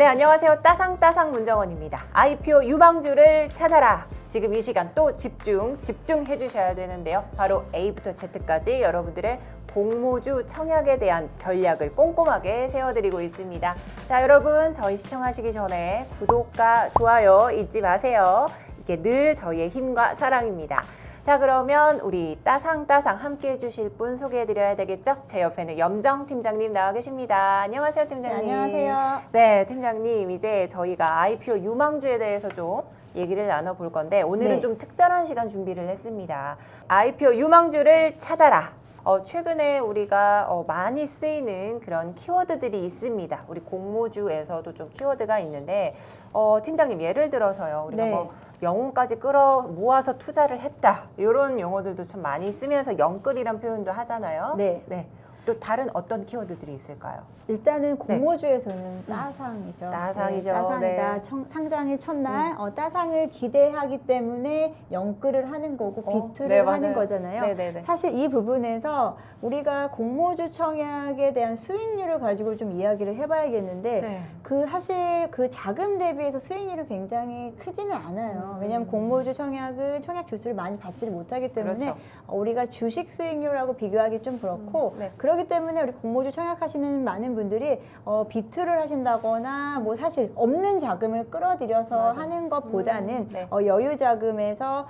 네, 안녕하세요. 따상따상 문정원입니다. IPO 유망주를 찾아라. 지금 이 시간 또 집중해 주셔야 되는데요. 바로 A부터 Z까지 여러분들의 공모주 청약에 대한 전략을 꼼꼼하게 세워드리고 있습니다. 자, 여러분 저희 시청하시기 전에 구독과 좋아요 잊지 마세요. 이게 늘 저희의 힘과 사랑입니다. 자, 그러면 우리 따상따상 함께 해주실 분 소개해드려야 되겠죠? 제 옆에는 염정 팀장님 나와 계십니다. 안녕하세요, 팀장님. 네, 안녕하세요. 네, 팀장님. 이제 저희가 IPO 유망주에 대해서 좀 얘기를 나눠볼 건데 오늘은 네. 좀 특별한 시간 준비를 했습니다. IPO 유망주를 찾아라. 최근에 우리가 많이 쓰이는 그런 키워드들이 있습니다. 우리 공모주에서도 좀 키워드가 있는데 팀장님 예를 들어서요. 우리가 네. 뭐 영혼까지 끌어 모아서 투자를 했다. 이런 용어들도 좀 많이 쓰면서 영끌이란 표현도 하잖아요. 네. 또 다른 어떤 키워드들이 있을까요? 일단은 공모주에서는 따상이죠. 따상이죠. 네, 따상이다. 네. 상장의 첫날 따상을 기대하기 때문에 영끌을 하는 거고 비투를 네, 하는 맞아요. 거잖아요. 네네네. 사실 이 부분에서 우리가 공모주 청약에 대한 수익률을 가지고 좀 이야기를 해봐야겠는데 네. 사실 그 자금 대비해서 수익률이 굉장히 크지는 않아요. 왜냐하면 공모주 청약은 청약 주수를 많이 받지를 못하기 때문에 그렇죠. 우리가 주식 수익률하고 비교하기 좀 그렇고 네. 그렇기 때문에 우리 공모주 청약하시는 많은 분들이 비투를 하신다거나 뭐 사실 없는 자금을 끌어들여서 맞아. 하는 것보다는 네. 여유 자금에서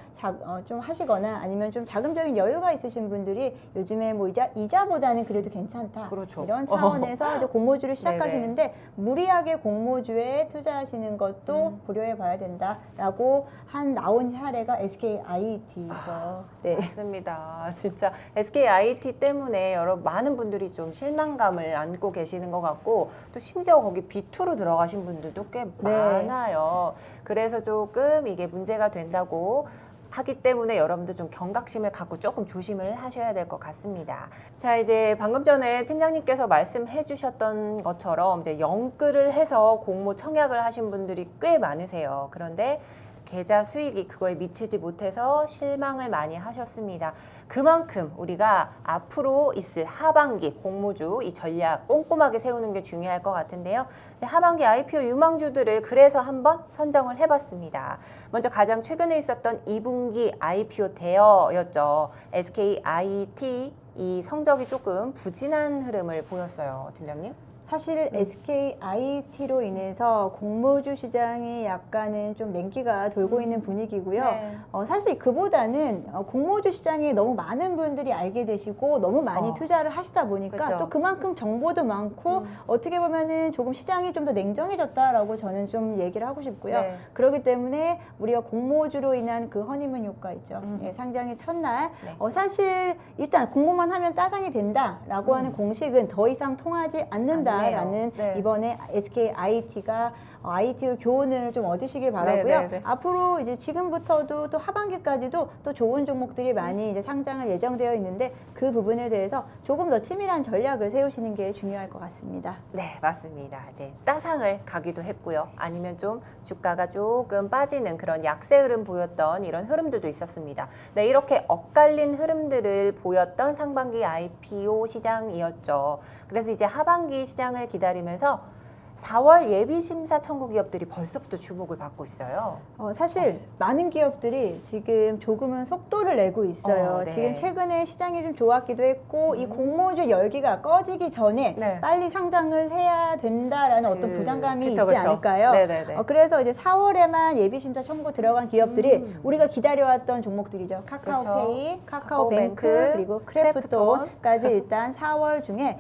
좀 하시거나 아니면 좀 자금적인 여유가 있으신 분들이 요즘에 뭐 이자보다는 그래도 괜찮다. 그렇죠. 이런 차원에서 이제 공모주를 시작하시는데 무리하게 공모주에 투자하시는 것도 고려해 봐야 된다라고 나온 사례가 SKIT죠. 네. 맞습니다. 진짜 SKIT 때문에 많은 분들이 좀 실망감을 안고 계시는 것 같고 또 심지어 거기 B2로 들어가신 분들도 꽤 많아요. 그래서 조금 이게 문제가 된다고 하기 때문에 여러분들 좀 경각심을 갖고 조금 조심을 하셔야 될 것 같습니다. 자, 이제 방금 전에 팀장님께서 말씀해 주셨던 것처럼 이제 영끌을 해서 공모 청약을 하신 분들이 꽤 많으세요. 그런데 계좌 수익이 그거에 미치지 못해서 실망을 많이 하셨습니다. 그만큼 우리가 앞으로 있을 하반기 공모주 이 전략 꼼꼼하게 세우는 게 중요할 것 같은데요. 하반기 IPO 유망주들을 그래서 한번 선정을 해봤습니다. 먼저 가장 최근에 있었던 2분기 IPO 대여였죠. SKIT 이 성적이 조금 부진한 흐름을 보였어요, 팀장님. 사실 SKIT로 인해서 공모주 시장이 약간은 좀 냉기가 돌고 있는 분위기고요. 네. 사실 그보다는 공모주 시장에 너무 많은 분들이 알게 되시고 너무 많이 투자를 하시다 보니까 그쵸. 또 그만큼 정보도 많고 어떻게 보면은 조금 시장이 좀 더 냉정해졌다라고 저는 좀 얘기를 하고 싶고요. 네. 그렇기 때문에 우리가 공모주로 인한 그 허니문 효과 있죠. 상장의 첫날 사실 일단 공모만 하면 따상이 된다라고 하는 공식은 더 이상 통하지 않는다. 라는 네. 이번에 SKIT가 ITO 교훈을 좀 얻으시길 바라고요. 네. 앞으로 이제 지금부터도 또 하반기까지도 또 좋은 종목들이 많이 이제 상장을 예정되어 있는데 그 부분에 대해서 조금 더 치밀한 전략을 세우시는 게 중요할 것 같습니다. 네, 맞습니다. 이제 따상을 가기도 했고요. 아니면 좀 주가가 조금 빠지는 그런 약세 흐름 보였던 이런 흐름들도 있었습니다. 네, 이렇게 엇갈린 흐름들을 보였던 상반기 IPO 시장이었죠. 그래서 이제 하반기 시장을 기다리면서 4월 예비심사 청구 기업들이 벌써부터 주목을 받고 있어요. 사실 많은 기업들이 지금 조금은 속도를 내고 있어요. 네. 지금 최근에 시장이 좀 좋았기도 했고 이 공모주 열기가 꺼지기 전에 빨리 상장을 해야 된다라는 어떤 부담감이 있지 않을까요? 네네네. 그래서 이제 4월에만 예비심사 청구 들어간 기업들이 우리가 기다려왔던 종목들이죠. 카카오페이, 카카오뱅크, 그리고 크래프톤까지 일단 4월 중에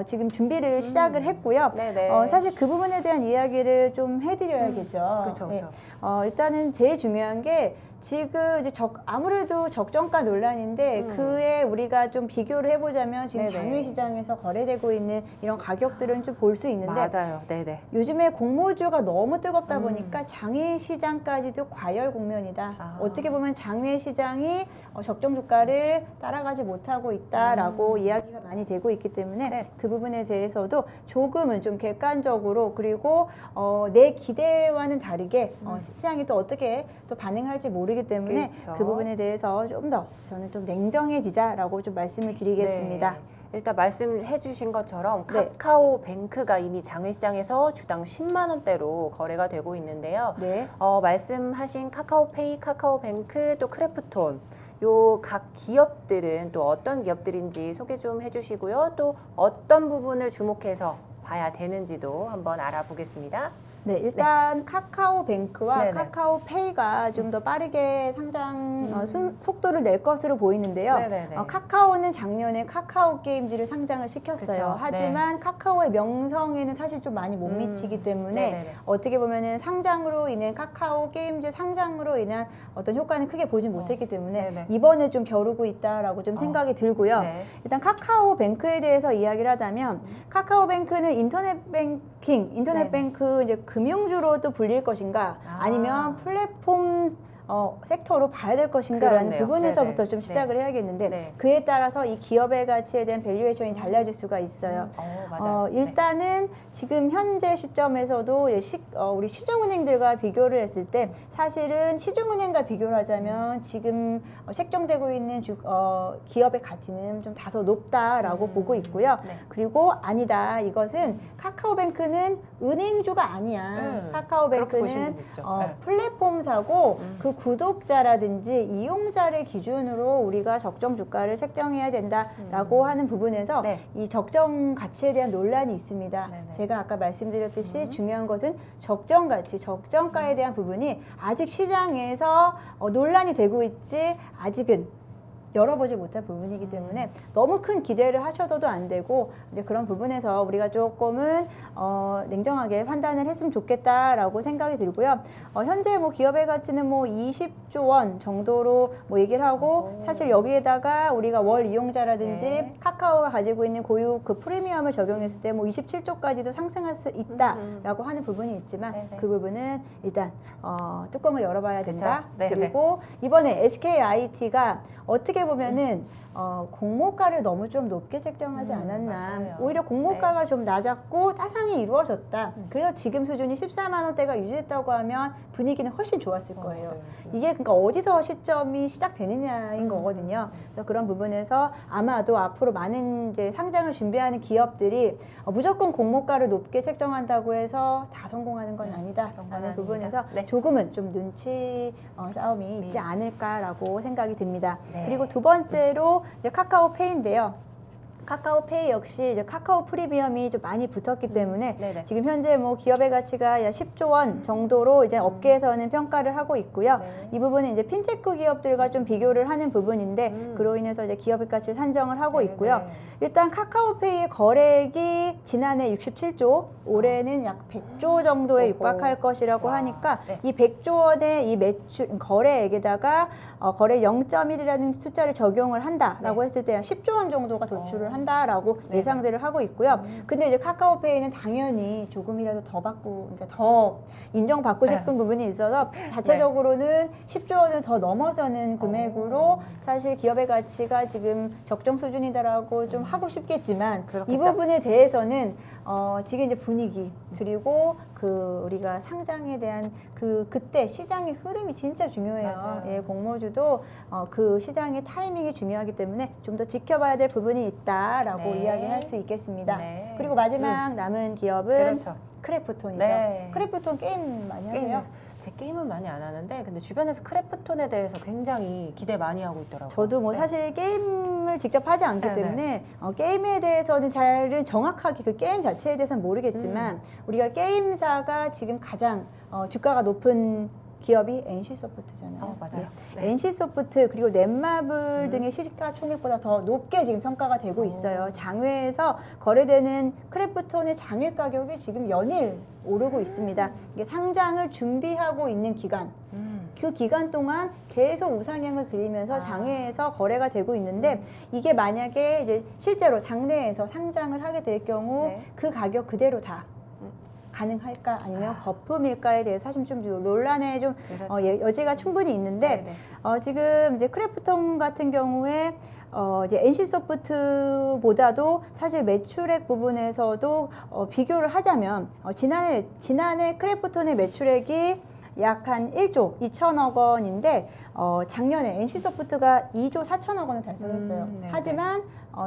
지금 준비를 시작을 했고요. 사실 그 부분에 대한 이야기를 좀 해드려야겠죠. 그렇죠. 일단은 제일 중요한 게 지금 이제 아무래도 적정가 논란인데 그에 우리가 좀 비교를 해보자면 지금 장외 시장에서 거래되고 있는 이런 가격들은 좀 볼 수 있는데 맞아요. 네네. 요즘에 공모주가 너무 뜨겁다 보니까 장외 시장까지도 과열 국면이다. 어떻게 보면 장외 시장이 적정 주가를 따라가지 못하고 있다라고 이야기가 많이 되고 있기 때문에 그 부분에 대해서도 조금은 좀 객관적으로 그리고 내 기대와는 다르게 시장이 또 어떻게 또 반응할지 모르기 때문에 그 부분에 대해서 좀 더 저는 좀 냉정해지자라고 좀 말씀을 드리겠습니다. 일단 말씀해 주신 것처럼 네. 카카오뱅크가 이미 장외시장에서 주당 10만 원대로 거래가 되고 있는데요. 네. 말씀하신 카카오페이, 카카오뱅크, 또 크래프톤 요 각 기업들은 또 어떤 기업들인지 소개 좀 해주시고요. 또 어떤 부분을 주목해서 봐야 되는지도 한번 알아보겠습니다. 네, 일단 카카오뱅크와 네네. 카카오페이가 좀 더 빠르게 상장 속도를 낼 것으로 보이는데요. 네네네. 카카오는 작년에 카카오 게임즈를 상장을 시켰어요. 그쵸. 하지만 카카오의 명성에는 사실 좀 많이 못 미치기 때문에 네네네. 어떻게 보면은 상장으로 인해 카카오 게임즈 상장으로 인한 어떤 효과는 크게 보진 못했기 때문에 네네. 이번에 좀 벼르고 있다라고 좀 생각이 들고요. 네. 일단 카카오뱅크에 대해서 이야기를 하자면 카카오뱅크는 인터넷 네네. 뱅크 이제 금융주로도 불릴 것인가 아니면 플랫폼 섹터로 봐야 될 것인가라는 그렇네요. 부분에서부터 네네. 좀 시작을 해야겠는데 네. 그에 따라서 이 기업의 가치에 대한 밸류에이션이 달라질 수가 있어요. 맞아요. 일단은 지금 현재 시점에서도 우리 시중은행들과 비교를 했을 때 사실은 시중은행과 비교를 하자면 지금 책정되고 있는 기업의 가치는 좀 다소 높다라고 보고 있고요. 네. 그리고 아니다. 이것은 카카오뱅크는 은행주가 아니야. 그렇게 보시면 카카오뱅크는 되겠죠. 플랫폼사고 그 구독자라든지 이용자를 기준으로 우리가 적정 주가를 책정해야 된다라고 하는 부분에서 네. 이 적정 가치에 대한 논란이 있습니다. 네네. 제가 아까 말씀드렸듯이 중요한 것은 적정 가치, 적정가에 대한 부분이 아직 시장에서 논란이 되고 있지 아직은 열어보지 못한 부분이기 때문에 너무 큰 기대를 하셔도 안 되고 이제 그런 부분에서 우리가 조금은 냉정하게 판단을 했으면 좋겠다라고 생각이 들고요. 현재 뭐 기업의 가치는 뭐 20조 원 정도로 뭐 얘기를 하고 사실 여기에다가 우리가 월 이용자라든지 네. 카카오가 가지고 있는 고유 그 프리미엄을 적용했을 때 뭐 27조까지도 상승할 수 있다라고 하는 부분이 있지만 네네. 그 부분은 일단 뚜껑을 열어봐야 된다. 그쵸. 네네. 그리고 이번에 SKIT가 어떻게 보면은 공모가를 너무 좀 높게 책정하지 않았나. 맞아요. 오히려 공모가가 좀 낮았고 따상이 이루어졌다. 그래서 지금 수준이 14만 원대가 유지됐다고 하면 분위기는 훨씬 좋았을 거예요. 이게 그러니까 어디서 시점이 시작되느냐인 거거든요. 그래서 그런 부분에서 아마도 앞으로 많은 이제 상장을 준비하는 기업들이 무조건 공모가를 높게 책정한다고 해서 다 성공하는 건 아니다. 그런 건 라는 아닙니다. 부분에서 네. 조금은 좀 눈치 싸움이 있지 않을까라고 생각이 듭니다. 네. 그리고 두 번째로 이제 카카오페이인데요. 카카오페이 역시 이제 카카오 프리미엄이 좀 많이 붙었기 때문에 네네. 지금 현재 뭐 기업의 가치가 약 10조 원 정도로 이제 업계에서는 평가를 하고 있고요. 네. 이 부분은 이제 핀테크 기업들과 좀 비교를 하는 부분인데 그로 인해서 이제 기업의 가치를 산정을 하고 네, 있고요. 네. 일단 카카오페이의 거래액이 지난해 67조, 올해는 약 100조 정도에 오호. 육박할 것이라고 와. 하니까 네. 이 100조 원의 이 매출 거래액에다가 거래 0.1이라는 숫자를 적용을 한다라고 했을 때 한 10조 원 정도가 도출을 한다라고 네네. 예상들을 하고 있고요. 근데 이제 카카오페이는 당연히 조금이라도 더 받고, 그러니까 더 인정받고 싶은 부분이 있어서 자체적으로는 10조 원을 더 넘어서는 금액으로 사실 기업의 가치가 지금 적정 수준이다라고 좀 하고 싶겠지만 이 그렇겠죠. 부분에 대해서는 지금 이제 분위기 그리고 그 우리가 상장에 대한 그때 시장의 흐름이 진짜 중요해요. 맞아요. 예, 공모주도 그 시장의 타이밍이 중요하기 때문에 좀 더 지켜봐야 될 부분이 있다라고 네. 이야기할 수 있겠습니다. 네. 그리고 마지막 남은 기업은 그렇죠. 크래프톤이죠. 네. 크래프톤 게임 많이 하세요? 제 게임은 많이 안 하는데 근데 주변에서 크래프톤에 대해서 굉장히 기대 많이 하고 있더라고요. 저도 뭐 네. 사실 게임을 직접 하지 않기 네, 때문에 게임에 대해서는 잘은 정확하게 그 게임 자체에 대해서는 모르겠지만 우리가 게임사가 지금 가장 주가가 높은 기업이 NC소프트잖아요. 맞아요. 네. NC소프트 그리고 넷마블 등의 시가총액보다 더 높게 지금 평가가 되고 있어요. 장외에서 거래되는 크래프톤의 장외 가격이 지금 연일 오르고 있습니다. 이게 상장을 준비하고 있는 기간. 그 기간 동안 계속 우상향을 그리면서 장외에서 거래가 되고 있는데 이게 만약에 이제 실제로 장내에서 상장을 하게 될 경우 네. 그 가격 그대로 다 가능할까 아니면 거품일까에 대해서 사실 좀 논란의 좀 그렇죠. 여지가 충분히 있는데 네네. 지금 이제 크래프톤 같은 경우에 이제 NC소프트보다도 사실 매출액 부분에서도 비교를 하자면 지난해 크래프톤의 매출액이 약 한 1조 2천억 원인데 작년에 NC소프트가 2조 4천억 원을 달성했어요. 네, 하지만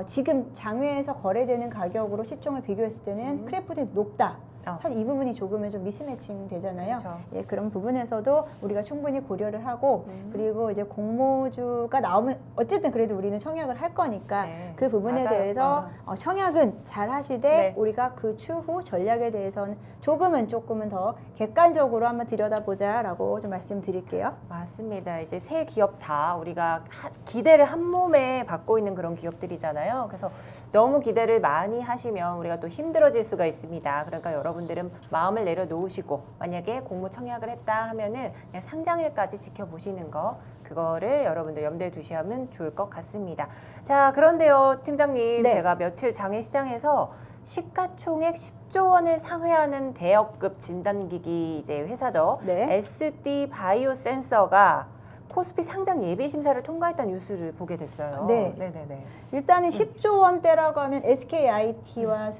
지금 장외에서 거래되는 가격으로 시총을 비교했을 때는 크래프톤이 높다. 사실 이 부분이 조금은 좀 미스매칭 되잖아요. 그렇죠. 예, 그런 부분에서도 우리가 충분히 고려를 하고 그리고 이제 공모주가 나오면 어쨌든 그래도 우리는 청약을 할 거니까 네. 그 부분에 맞아요. 대해서 청약은 잘 하시되 네. 우리가 그 추후 전략에 대해서는 조금은 더 객관적으로 한번 들여다보자라고 좀 말씀드릴게요. 맞습니다. 이제 세 기업 다 우리가 기대를 한 몸에 받고 있는 그런 기업들이잖아요. 그래서 너무 기대를 많이 하시면 우리가 또 힘들어질 수가 있습니다. 그러니까 여러분들은 마음을 내려놓으시고 만약에 공모 청약을 했다 하면은 그냥 상장일까지 지켜보시는 거 그거를 여러분들 염두에 두시면 좋을 것 같습니다. 자, 그런데요, 팀장님, 네. 제가 며칠 장외시장에서 시가총액 10조 원을 상회하는 대역급 진단기기 이제 회사죠. 네. SD 바이오 센서가 코스피 상장 예비 심사를 통과했다는 뉴스를 보게 됐어요. 네. 네네네. 일단은 10조 원대라고 하면 SKIT와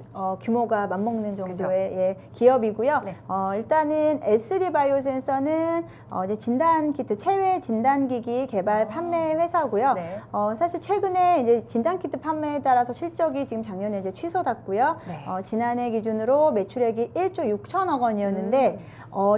규모가 맞먹는 정도의 예, 기업이고요. 네. 일단은 SD 바이오센서는 이제 진단 키트, 체외 진단 기기 개발 판매 회사고요. 네. 사실 최근에 이제 진단 키트 판매에 따라서 실적이 지금 작년에 이제 취소됐고요. 네. 지난해 기준으로 매출액이 1조 6천억 원이었는데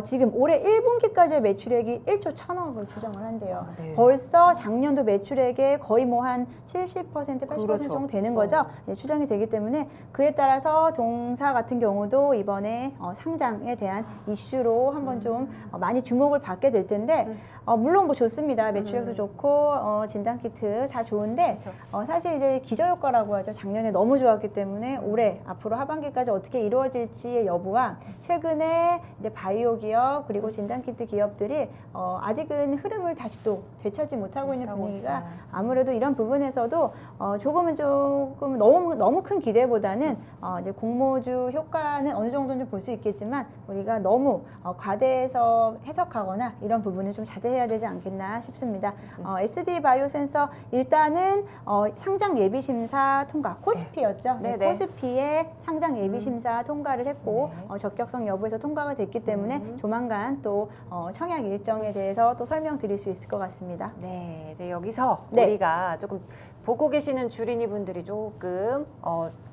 지금 올해 1분기까지의 매출액이 1조 1천억을 추정을 한대요. 네. 벌써 작년도 매출액의 거의 뭐 한 70%, 80% 그렇죠. 정도 되는 거죠. 예, 추정이 되기 때문에 그에 따라서 동사 같은 경우도 이번에 상장에 대한 이슈로 한번 좀 많이 주목을 받게 될 텐데 물론 뭐 좋습니다. 매출액도 좋고 진단키트 다 좋은데 그렇죠. 사실 이제 기저효과라고 하죠. 작년에 너무 좋았기 때문에 올해 앞으로 하반기까지 어떻게 이루어질지의 여부와 최근에 이제 바이오 기업 그리고 진단키트 기업들이 아직은 흐름을 다시 또 되찾지 못하고 있는 못하고 분위기가 있어요. 아무래도 이런 부분에서도 조금 너무 큰 기대보다는 이제 공모주 효과는 어느 정도는 볼 수 있겠지만 우리가 너무 과대해서 해석하거나 이런 부분을 좀 자제해야 되지 않겠나 싶습니다. SD 바이오센서 일단은 상장 예비 심사 통과 코스피였죠. 네, 네네. 코스피의 상장 예비 심사 통과를 했고 네. 적격성 여부에서 통과가 됐기 때문에 조만간 또 청약 일정에 대해서 또 설명드릴 수 있을 것 같습니다. 네, 이제 여기서 네. 우리가 조금 보고 계시는 주린이 분들이 조금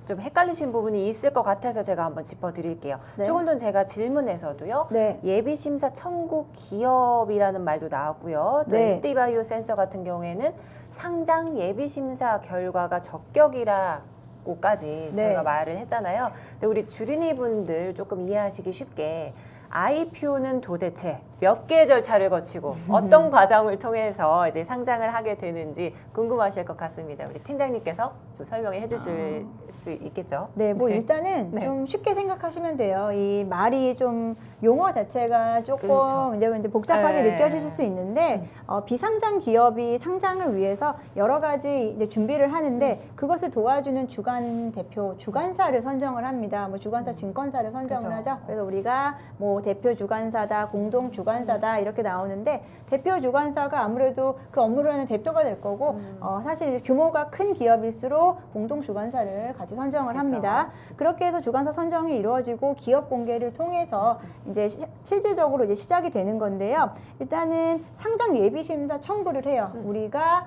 좀 헷갈리신 부분이 있을 것 같아서 제가 한번 짚어드릴게요. 네. 조금 전 제가 질문에서도요. 네. 예비 심사 청구 기업이라는 말도 나왔고요. 또 네. SD 바이오 센서 같은 경우에는 상장 예비 심사 결과가 적격이라고까지 네. 저희가 말을 했잖아요. 근데 우리 주린이 분들 조금 이해하시기 쉽게 IPO는 도대체 몇 개의 절차를 거치고 어떤 과정을 통해서 이제 상장을 하게 되는지 궁금하실 것 같습니다. 우리 팀장님께서 좀 설명해 주실 수 있겠죠? 네, 뭐 일단은 네. 좀 쉽게 생각하시면 돼요. 이 말이 좀 용어 자체가 조금 그렇죠. 이제 복잡하게 네. 느껴지실 수 있는데 비상장 기업이 상장을 위해서 여러 가지 이제 준비를 하는데 그것을 도와주는 주관 대표, 주관사를 선정을 합니다. 뭐 주관사, 증권사를 선정을 그렇죠. 하죠. 그래서 우리가 뭐 대표 주관사다, 공동 주관사다 이렇게 나오는데 대표 주관사가 아무래도 그 업무를 하는 대표가 될 거고 사실 이제 규모가 큰 기업일수록 공동 주관사를 같이 선정을 그렇죠. 합니다. 그렇게 해서 주관사 선정이 이루어지고 기업 공개를 통해서 이제 실질적으로 이제 시작이 되는 건데요. 일단은 상장 예비 심사 청구를 해요. 우리가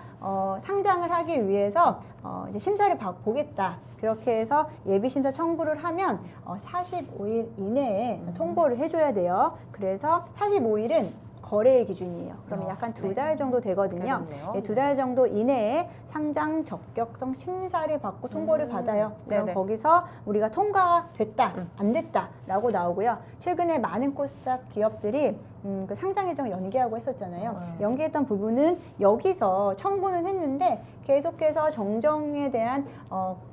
상장을 하기 위해서 이제 심사를 보겠다. 그렇게 해서 예비 심사 청구를 하면 45일 이내에 통보를 해줘야 돼요. 그래서 45일은 거래일 기준이에요. 그러면 약간 두 달 정도 되거든요. 그렇네요. 두 달 정도 이내에 상장 적격성 심사를 받고 통보를 받아요. 그럼 네네. 거기서 우리가 통과가 됐다, 안 됐다라고 나오고요. 최근에 많은 코스닥 기업들이 그 상장 일정을 연기하고 했었잖아요. 연기했던 부분은 여기서 청구는 했는데 계속해서 정정에 대한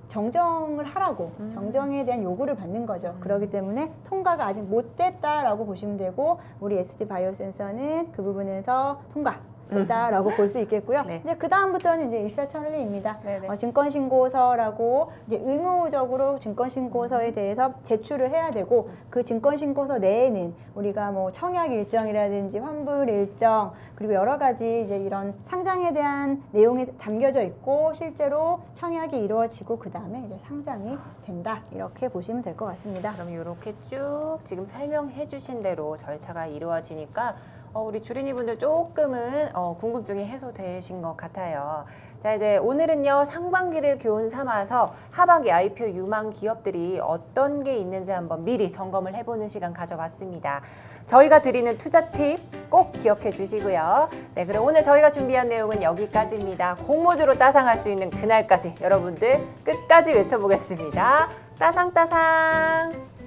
정정을 하라고 정정에 대한 요구를 받는 거죠. 그렇기 때문에 통과가 아직 못 됐다라고 보시면 되고 우리 SD 바이오센서는 그 부분에서 통과 거다라고 볼 수 있겠고요. 네. 이제 그 다음부터는 이제 일사천리입니다. 네네. 증권신고서라고 이제 의무적으로 증권신고서에 대해서 제출을 해야 되고 그 증권신고서 내에는 우리가 뭐 청약 일정이라든지 환불 일정 그리고 여러 가지 이제 이런 상장에 대한 내용이 담겨져 있고 실제로 청약이 이루어지고 그 다음에 이제 상장이 된다 이렇게 보시면 될 것 같습니다. 그럼 이렇게 쭉 지금 설명해 주신 대로 절차가 이루어지니까 우리 주린이 분들 조금은 궁금증이 해소되신 것 같아요. 자, 이제 오늘은요, 상반기를 교훈 삼아서 하반기 IPO 유망 기업들이 어떤 게 있는지 한번 미리 점검을 해보는 시간 가져봤습니다. 저희가 드리는 투자 팁 꼭 기억해 주시고요. 네, 그럼 오늘 저희가 준비한 내용은 여기까지입니다. 공모주로 따상할 수 있는 그날까지 여러분들 끝까지 외쳐보겠습니다. 따상따상!